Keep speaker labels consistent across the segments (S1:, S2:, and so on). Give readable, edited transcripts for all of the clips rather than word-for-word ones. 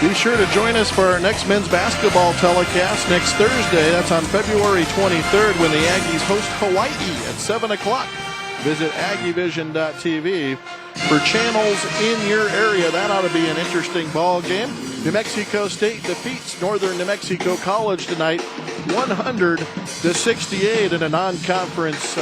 S1: Be sure to join us for our next men's basketball telecast next Thursday. That's on February 23rd when the Aggies host Hawaii at 7 o'clock. Visit AggieVision.tv for channels in your area. That ought to be an interesting ball game. New Mexico State defeats Northern New Mexico College tonight, 100-68 in a non-conference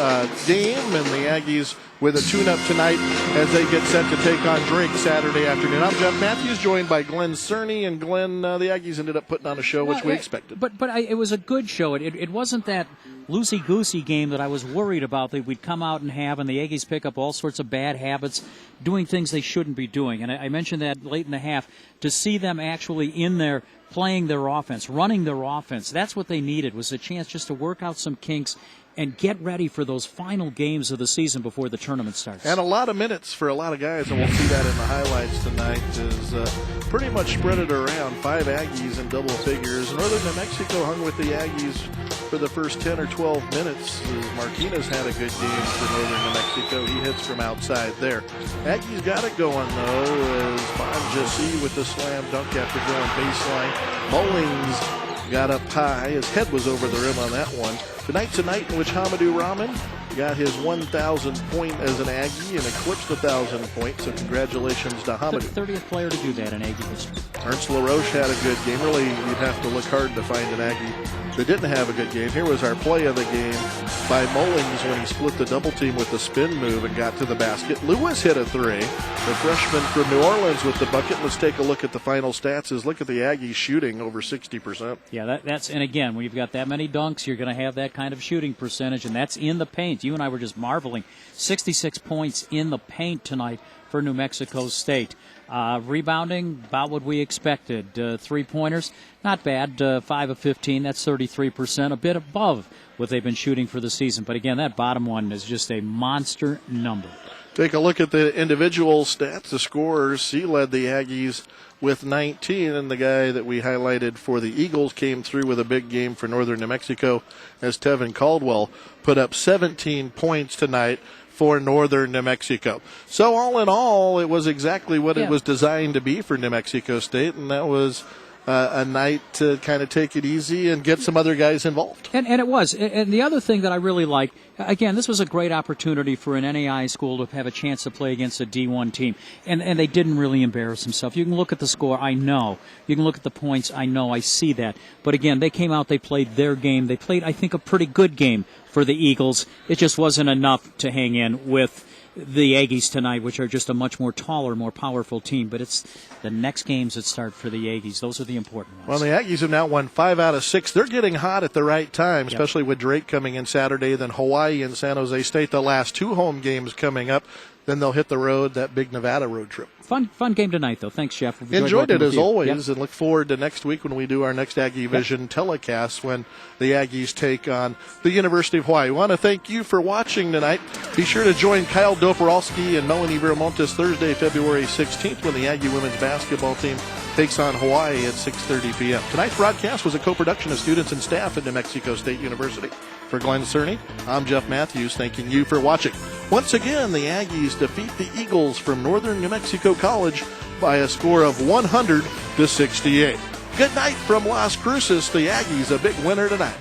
S1: game, and the Aggies with a tune-up tonight as they get set to take on Drake Saturday afternoon. I'm Jeff Matthews, joined by Glen Cerny, and Glen, the Aggies ended up putting on a show, which we expected.
S2: But it was a good show. It wasn't that loosey-goosey game that I was worried about that we'd come out and have, and the Aggies pick up all sorts of bad habits, doing things they shouldn't be doing. And I mentioned that late in the half, to see them actually in there playing their offense, running their offense. That's what they needed, was a chance just to work out some kinks and get ready for those final games of the season before the tournament starts.
S1: And a lot of minutes for a lot of guys, and we'll see that in the highlights tonight, is pretty much spread it around. 5 Aggies in double figures. Northern New Mexico hung with the Aggies for the first 10 or 12 minutes. Martinez had a good game for Northern New Mexico. He hits from outside there. Aggies got it going, though, as Bonjasi with the slam dunk after going baseline. Mullings got up high. His head was over the rim on that one. Tonight's a night in which Hamadou Rahman got his 1,000th point as an Aggie and eclipsed 1,000 points, so congratulations to Hamadou.
S2: 30th player to do that in Aggie history.
S1: Ernst LaRoche had a good game. Really, you'd have to look hard to find an Aggie that didn't have a good game. Here was our play of the game by Mullings when he split the double team with the spin move and got to the basket. Lewis hit a three. The freshman from New Orleans with the bucket. Let's take a look at the final stats. Look at the Aggies shooting over 60%.
S2: Yeah, that's, and again, when you've got that many dunks, you're going to have that kind of shooting percentage, and that's in the paint. You and I were just marveling. 66 points in the paint tonight for New Mexico State. Rebounding, about what we expected. 3-pointers, not bad. 5 of 15, that's 33%, a bit above what they've been shooting for the season. But again, that bottom one is just a monster number.
S1: Take a look at the individual stats. The scorers, he led the Aggies with 19, and the guy that we highlighted for the Eagles came through with a big game for Northern New Mexico as Tevin Caldwell put up 17 points tonight for Northern New Mexico. So all in all, it was exactly what it was designed to be for New Mexico State, and that was a night to kind of take it easy and get some other guys involved.
S2: And it was. And the other thing that I really like, again, this was a great opportunity for an NAI school to have a chance to play against a D1 team. And they didn't really embarrass themselves. You can look at the score, I know. You can look at the points, I know, I see that. But again, they came out, they played their game. They played, I think, a pretty good game for the Eagles. It just wasn't enough to hang in with the Aggies tonight, which are just a much more taller, more powerful team. But it's the next games that start for the Aggies. Those are the important ones.
S1: Well, the Aggies have now won 5 out of 6. They're getting hot at the right time, especially with Drake coming in Saturday, then Hawaii and San Jose State, the last 2 home games coming up. Then they'll hit the road, that big Nevada road trip.
S2: Fun game tonight, though. Thanks, Jeff.
S1: Enjoyed it as always, and look forward to next week when we do our next AggieVision telecast when the Aggies take on the University of Hawaii. We want to thank you for watching tonight. Be sure to join Kyle Doporowski and Melanie Viramontes Thursday, February 16th when the Aggie women's basketball team takes on Hawaii at 6:30 p.m. Tonight's broadcast was a co-production of students and staff at New Mexico State University. For Glen Cerny, I'm Jeff Matthews, thanking you for watching. Once again, the Aggies defeat the Eagles from Northern New Mexico College by a score of 100-68. Good night from Las Cruces. The Aggies a big winner tonight.